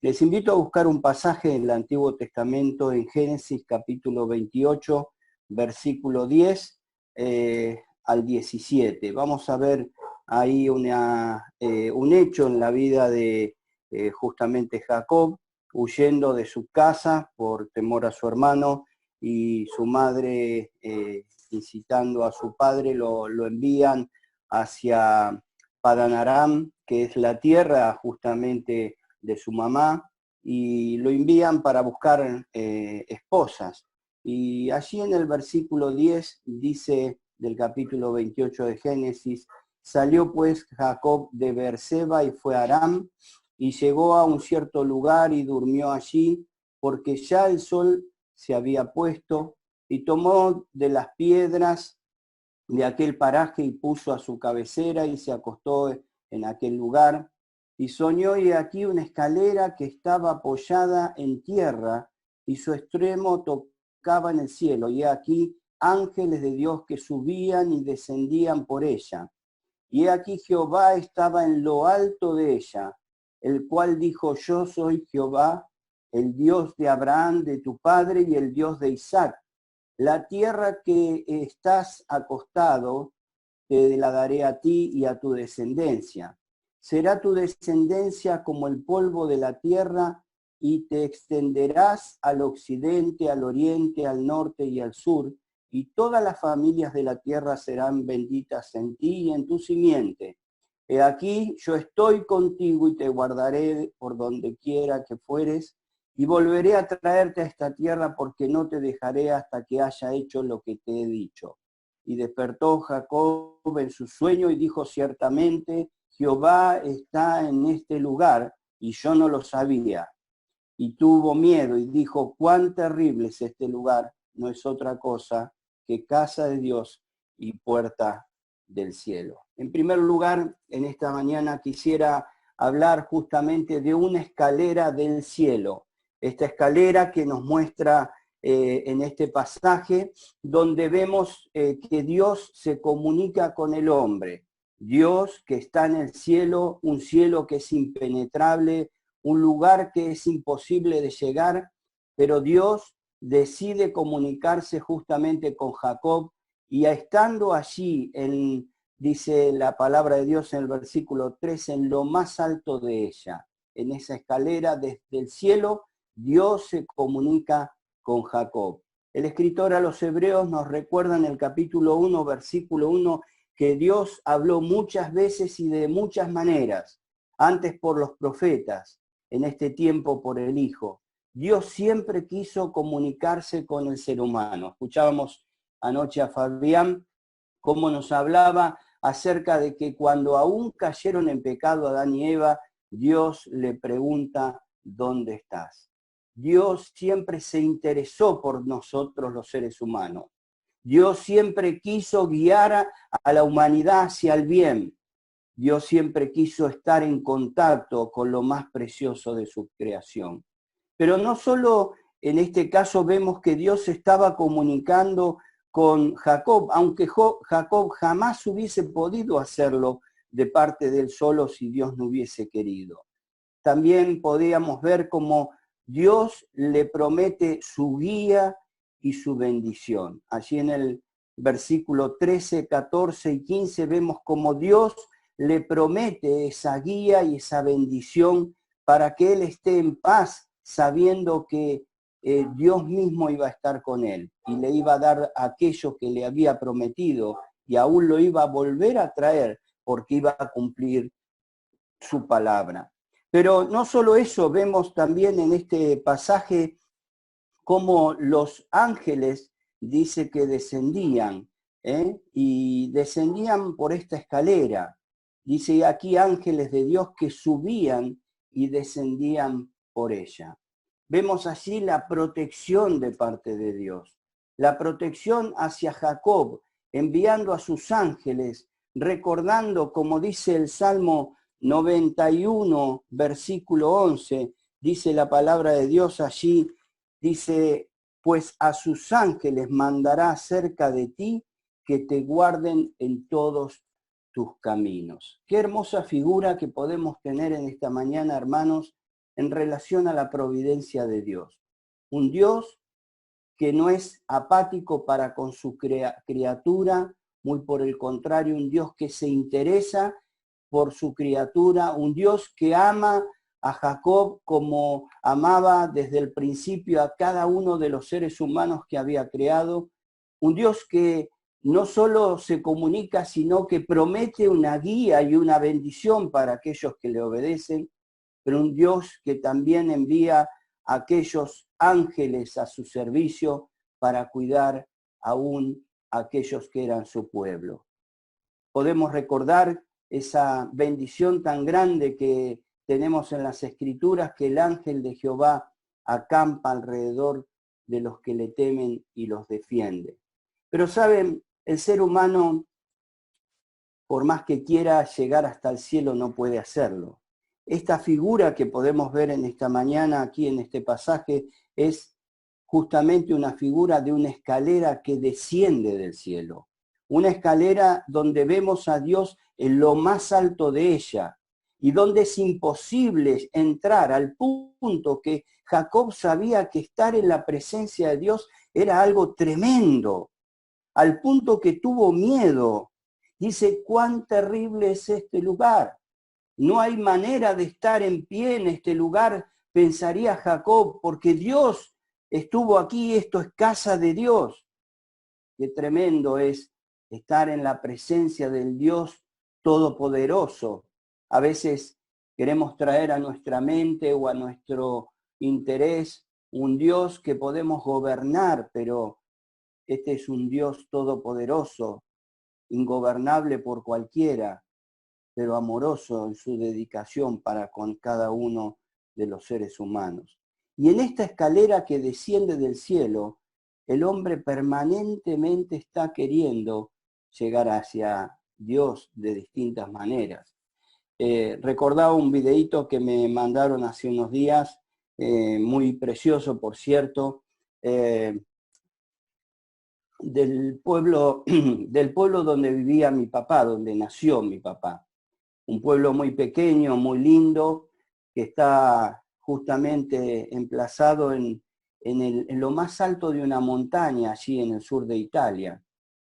Les invito a buscar un pasaje del Antiguo Testamento en Génesis capítulo 28, versículo 10 al 17. Vamos a ver ahí un hecho en la vida de justamente Jacob, huyendo de su casa por temor a su hermano, y su madre incitando a su padre lo envían hacia Padan Aram, que es la tierra justamente de su mamá, y lo envían para buscar esposas. Y allí en el versículo 10 dice del capítulo 28 de Génesis: salió pues Jacob de Beerseba y fue a Aram, y llegó a un cierto lugar y durmió allí, porque ya el sol se había puesto, y tomó de las piedras de aquel paraje y puso a su cabecera y se acostó en aquel lugar. Y soñó, y aquí una escalera que estaba apoyada en tierra, y su extremo tocaba en el cielo, y aquí ángeles de Dios que subían y descendían por ella. Y aquí Jehová estaba en lo alto de ella, el cual dijo: yo soy Jehová, el Dios de Abraham, de tu padre, y el Dios de Isaac. La tierra que estás acostado te la daré a ti y a tu descendencia. Será tu descendencia como el polvo de la tierra, y te extenderás al occidente, al oriente, al norte y al sur, y todas las familias de la tierra serán benditas en ti y en tu simiente. He aquí, yo estoy contigo y te guardaré por donde quiera que fueres, y volveré a traerte a esta tierra, porque no te dejaré hasta que haya hecho lo que te he dicho. Y despertó Jacob en su sueño y dijo: ciertamente Jehová está en este lugar, y yo no lo sabía. Y tuvo miedo y dijo: cuán terrible es este lugar, no es otra cosa que casa de Dios y puerta del cielo. En primer lugar, en esta mañana quisiera hablar justamente de una escalera del cielo. Esta escalera que nos muestra en este pasaje, donde vemos que Dios se comunica con el hombre. Dios que está en el cielo, un cielo que es impenetrable, un lugar que es imposible de llegar, pero Dios decide comunicarse justamente con Jacob, y estando allí, dice la palabra de Dios en el versículo 3, en lo más alto de ella, en esa escalera desde el cielo, Dios se comunica con Jacob. El escritor a los Hebreos nos recuerda en el capítulo 1, versículo 1, que Dios habló muchas veces y de muchas maneras, antes por los profetas, en este tiempo por el Hijo. Dios siempre quiso comunicarse con el ser humano. Escuchábamos anoche a Fabián cómo nos hablaba acerca de que cuando aún cayeron en pecado Adán y Eva, Dios le pregunta: ¿dónde estás? Dios siempre se interesó por nosotros los seres humanos. Dios siempre quiso guiar a la humanidad hacia el bien. Dios siempre quiso estar en contacto con lo más precioso de su creación. Pero no solo en este caso vemos que Dios se estaba comunicando con Jacob, aunque Jacob jamás hubiese podido hacerlo de parte de él solo si Dios no hubiese querido. También podíamos ver cómo Dios le promete su guía y su bendición. Allí en el versículo 13, 14 y 15 vemos cómo Dios le promete esa guía y esa bendición para que él esté en paz, sabiendo que Dios mismo iba a estar con él y le iba a dar aquello que le había prometido, y aún lo iba a volver a traer porque iba a cumplir su palabra. Pero no solo eso, vemos también en este pasaje cómo los ángeles dice que descendían, y descendían por esta escalera. Dice aquí ángeles de Dios que subían y descendían por ella. Vemos allí la protección de parte de Dios, la protección hacia Jacob, enviando a sus ángeles, recordando, como dice el Salmo 91, versículo 11, dice la palabra de Dios allí, dice: pues a sus ángeles mandará cerca de ti, que te guarden en todos tus caminos. Qué hermosa figura que podemos tener en esta mañana, hermanos, en relación a la providencia de Dios. Un Dios que no es apático para con su criatura, muy por el contrario, un Dios que se interesa por su criatura, un Dios que ama a Jacob como amaba desde el principio a cada uno de los seres humanos que había creado, un Dios que no solo se comunica, sino que promete una guía y una bendición para aquellos que le obedecen, pero un Dios que también envía a aquellos ángeles a su servicio para cuidar aún a aquellos que eran su pueblo. Podemos recordar esa bendición tan grande que tenemos en las Escrituras, que el ángel de Jehová acampa alrededor de los que le temen y los defiende. Pero saben, el ser humano, por más que quiera llegar hasta el cielo, no puede hacerlo. Esta figura que podemos ver en esta mañana, aquí en este pasaje, es justamente una figura de una escalera que desciende del cielo. Una escalera donde vemos a Dios en lo más alto de ella y donde es imposible entrar, al punto que Jacob sabía que estar en la presencia de Dios era algo tremendo, al punto que tuvo miedo. Dice, cuán terrible es este lugar. No hay manera de estar en pie en este lugar, pensaría Jacob, porque Dios estuvo aquí, esto es casa de Dios. Qué tremendo es estar en la presencia del Dios Todopoderoso. A veces queremos traer a nuestra mente o a nuestro interés un Dios que podemos gobernar, pero este es un Dios todopoderoso, ingobernable por cualquiera, pero amoroso en su dedicación para con cada uno de los seres humanos. Y en esta escalera que desciende del cielo, el hombre permanentemente está queriendo llegar hacia Dios de distintas maneras. Recordaba un videíto que me mandaron hace unos días, muy precioso, por cierto, del pueblo donde vivía mi papá, donde nació mi papá. Un pueblo muy pequeño, muy lindo, que está justamente emplazado en lo más alto de una montaña, allí en el sur de Italia.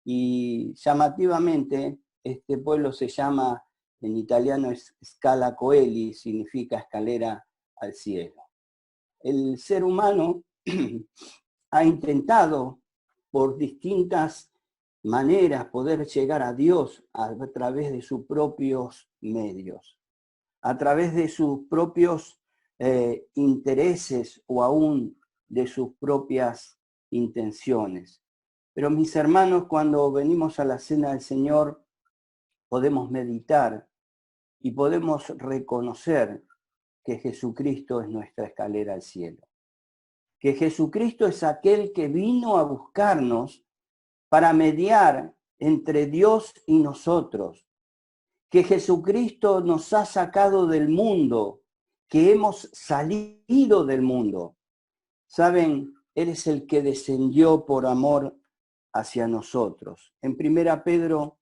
Y llamativamente, este pueblo se llama, en italiano es Scala Coeli, significa escalera al cielo. El ser humano ha intentado por distintas maneras poder llegar a Dios a través de sus propios medios, a través de sus propios intereses o aún de sus propias intenciones. Pero mis hermanos, cuando venimos a la cena del Señor, podemos meditar y podemos reconocer que Jesucristo es nuestra escalera al cielo. Que Jesucristo es aquel que vino a buscarnos para mediar entre Dios y nosotros. Que Jesucristo nos ha sacado del mundo, que hemos salido del mundo. Saben, Él es el que descendió por amor hacia nosotros. En 1 Pedro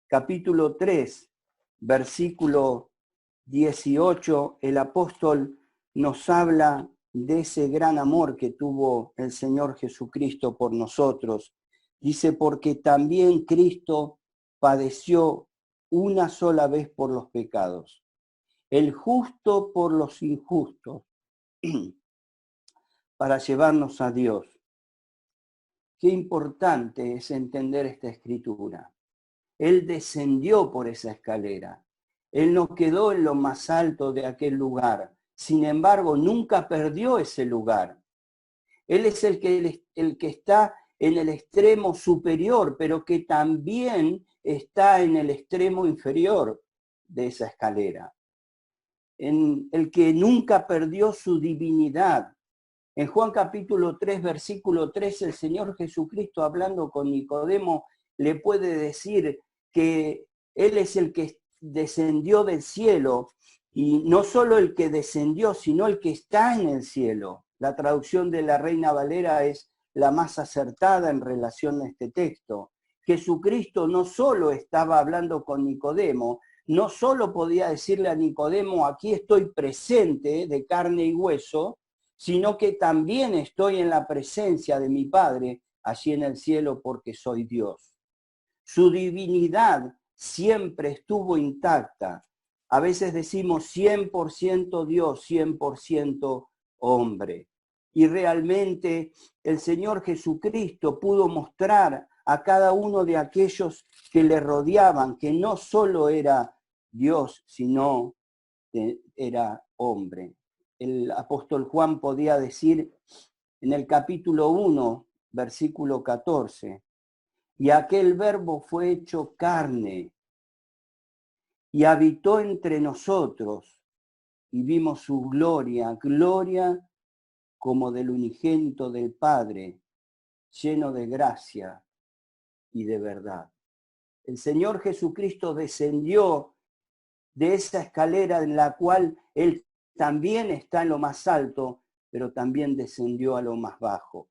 capítulo 3, versículo 18, el apóstol nos habla de ese gran amor que tuvo el Señor Jesucristo por nosotros. Dice, porque también Cristo padeció una sola vez por los pecados, el justo por los injustos, para llevarnos a Dios. Qué importante es entender esta escritura. Él descendió por esa escalera. Él no quedó en lo más alto de aquel lugar. Sin embargo, nunca perdió ese lugar. Él es el que está en el extremo superior, pero que también está en el extremo inferior de esa escalera. En el que nunca perdió su divinidad. En Juan capítulo 3, versículo 3, el Señor Jesucristo, hablando con Nicodemo, le puede decir que Él es el que descendió del cielo, y no solo el que descendió, sino el que está en el cielo. La traducción de la Reina Valera es la más acertada en relación a este texto. Jesucristo no solo estaba hablando con Nicodemo, no solo podía decirle a Nicodemo, aquí estoy presente de carne y hueso, sino que también estoy en la presencia de mi Padre allí en el cielo porque soy Dios. Su divinidad siempre estuvo intacta. A veces decimos 100% Dios, 100% hombre. Y realmente el Señor Jesucristo pudo mostrar a cada uno de aquellos que le rodeaban que no solo era Dios, sino que era hombre. El apóstol Juan podía decir en el capítulo 1, versículo 14, y aquel verbo fue hecho carne y habitó entre nosotros y vimos su gloria, gloria como del unigénito del Padre, lleno de gracia y de verdad. El Señor Jesucristo descendió de esa escalera en la cual Él también está en lo más alto, pero también descendió a lo más bajo.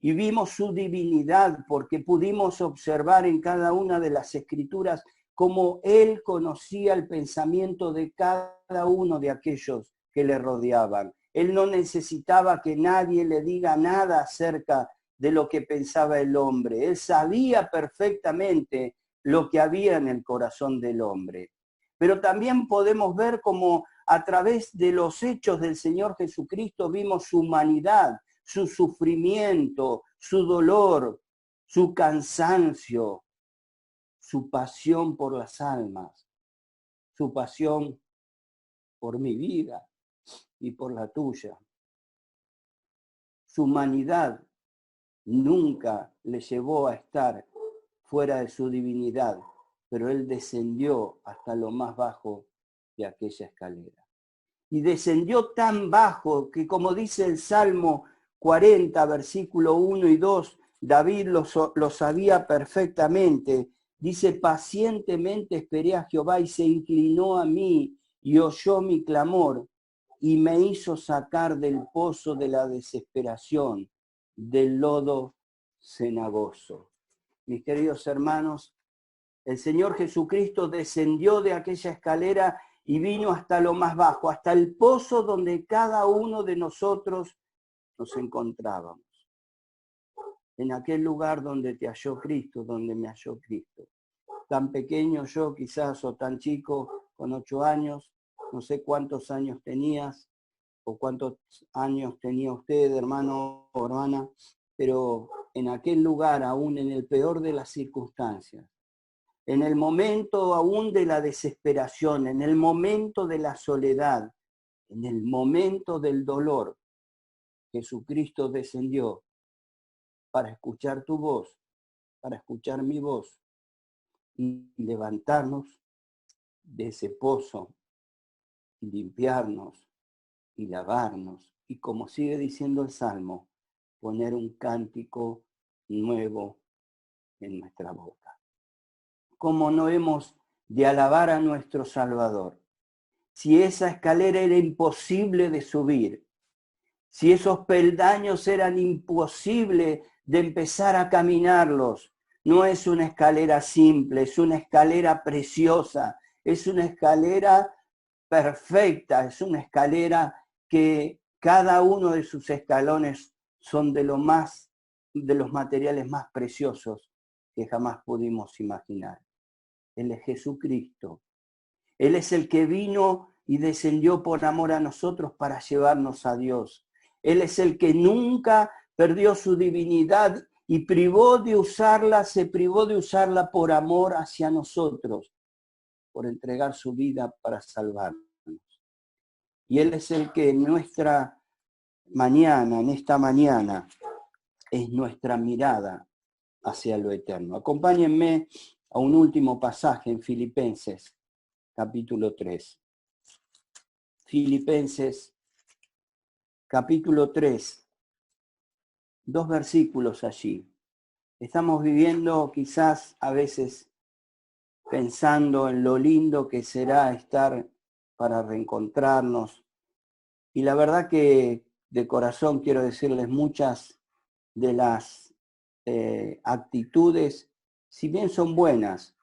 Y vimos su divinidad porque pudimos observar en cada una de las escrituras cómo Él conocía el pensamiento de cada uno de aquellos que le rodeaban. Él no necesitaba que nadie le diga nada acerca de lo que pensaba el hombre. Él sabía perfectamente lo que había en el corazón del hombre. Pero también podemos ver cómo a través de los hechos del Señor Jesucristo vimos su humanidad, su sufrimiento, su dolor, su cansancio, su pasión por las almas, su pasión por mi vida y por la tuya. Su humanidad nunca le llevó a estar fuera de su divinidad, pero Él descendió hasta lo más bajo de aquella escalera. Y descendió tan bajo que, como dice el Salmo 40, versículo 1 y 2, David lo sabía perfectamente. Dice, pacientemente esperé a Jehová y se inclinó a mí y oyó mi clamor y me hizo sacar del pozo de la desesperación, del lodo cenagoso. Mis queridos hermanos, el Señor Jesucristo descendió de aquella escalera y vino hasta lo más bajo, hasta el pozo donde cada uno de nosotros nos encontrábamos. En aquel lugar donde te halló Cristo, donde me halló Cristo. Tan pequeño yo quizás, o tan chico, con 8 años, no sé cuántos años tenías, o cuántos años tenía usted, hermano o hermana, pero en aquel lugar, aún en el peor de las circunstancias, en el momento aún de la desesperación, en el momento de la soledad, en el momento del dolor, Jesucristo descendió para escuchar tu voz, para escuchar mi voz y levantarnos de ese pozo y limpiarnos y lavarnos y, como sigue diciendo el Salmo, poner un cántico nuevo en nuestra boca. ¿Cómo no hemos de alabar a nuestro Salvador? Si esa escalera era imposible de subir, si esos peldaños eran imposibles de empezar a caminarlos, no es una escalera simple, es una escalera preciosa, es una escalera perfecta, es una escalera que cada uno de sus escalones son de los materiales más preciosos que jamás pudimos imaginar. Él es Jesucristo. Él es el que vino y descendió por amor a nosotros para llevarnos a Dios. Él es el que nunca perdió su divinidad y se privó de usarla por amor hacia nosotros, por entregar su vida para salvarnos. Y Él es el que en esta mañana, es nuestra mirada hacia lo eterno. Acompáñenme a un último pasaje en Filipenses, capítulo 3. Filipenses, capítulo 3, 2 versículos allí. Estamos viviendo quizás a veces pensando en lo lindo que será estar para reencontrarnos. Y la verdad que de corazón quiero decirles muchas de las actitudes, si bien son buenas,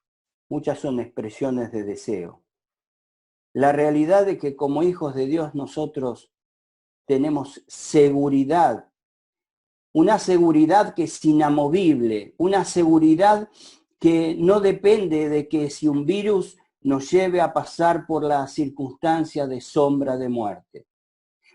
muchas son expresiones de deseo. La realidad es que como hijos de Dios nosotros tenemos seguridad, una seguridad que es inamovible, una seguridad que no depende de que si un virus nos lleve a pasar por la circunstancia de sombra de muerte.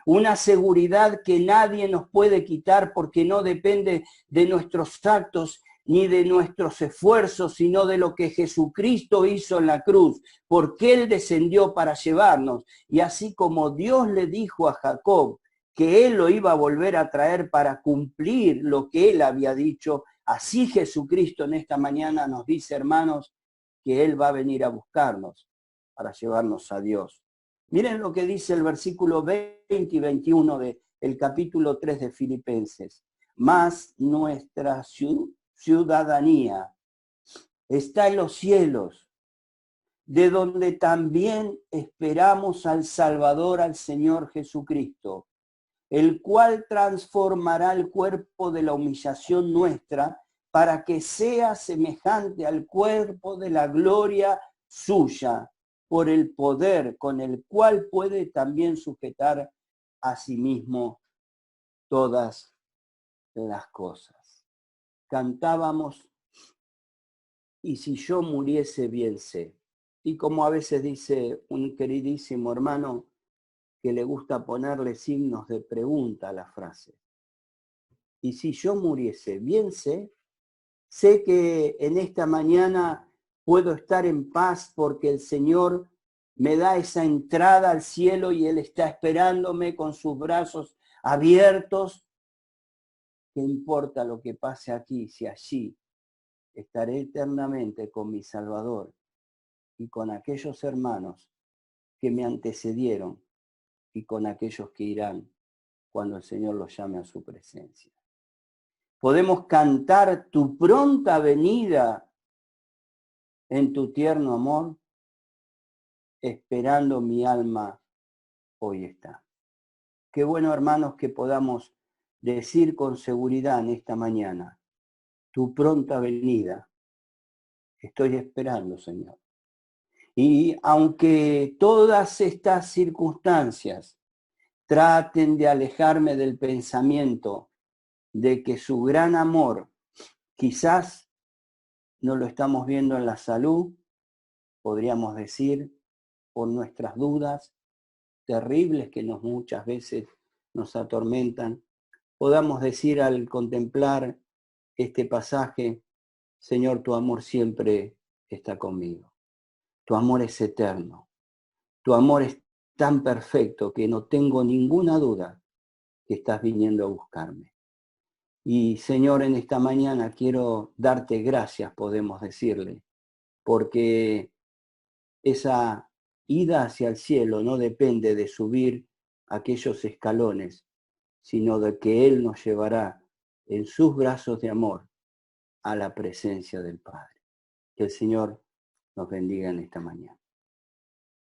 Una seguridad que nadie nos puede quitar porque no depende de nuestros actos ni de nuestros esfuerzos, sino de lo que Jesucristo hizo en la cruz, porque Él descendió para llevarnos. Y así como Dios le dijo a Jacob que Él lo iba a volver a traer para cumplir lo que Él había dicho, así Jesucristo en esta mañana nos dice, hermanos, que Él va a venir a buscarnos para llevarnos a Dios. Miren lo que dice el versículo 20 y 21 del capítulo 3 de Filipenses. Mas nuestra ciudadanía está en los cielos, de donde también esperamos al Salvador, al Señor Jesucristo, el cual transformará el cuerpo de la humillación nuestra para que sea semejante al cuerpo de la gloria suya, por el poder con el cual puede también sujetar a sí mismo todas las cosas. Cantábamos, y si yo muriese bien sé. Y como a veces dice un queridísimo hermano que le gusta ponerle signos de pregunta a la frase. Y si yo muriese bien sé, sé que en esta mañana puedo estar en paz porque el Señor me da esa entrada al cielo y Él está esperándome con sus brazos abiertos. ¿Qué importa lo que pase aquí si allí estaré eternamente con mi Salvador y con aquellos hermanos que me antecedieron y con aquellos que irán cuando el Señor los llame a su presencia? Podemos cantar tu pronta venida en tu tierno amor, esperando mi alma hoy está. Qué bueno, hermanos, que podamos decir con seguridad en esta mañana, tu pronta venida, estoy esperando, Señor. Y aunque todas estas circunstancias traten de alejarme del pensamiento de que su gran amor quizás no lo estamos viendo en la salud, podríamos decir, por nuestras dudas terribles que muchas veces nos atormentan, podamos decir al contemplar este pasaje, Señor, tu amor siempre está conmigo. Tu amor es eterno. Tu amor es tan perfecto que no tengo ninguna duda que estás viniendo a buscarme. Y Señor, en esta mañana quiero darte gracias, podemos decirle, porque esa ida hacia el cielo no depende de subir aquellos escalones, sino de que Él nos llevará en sus brazos de amor a la presencia del Padre. Que el Señor nos bendiga en esta mañana.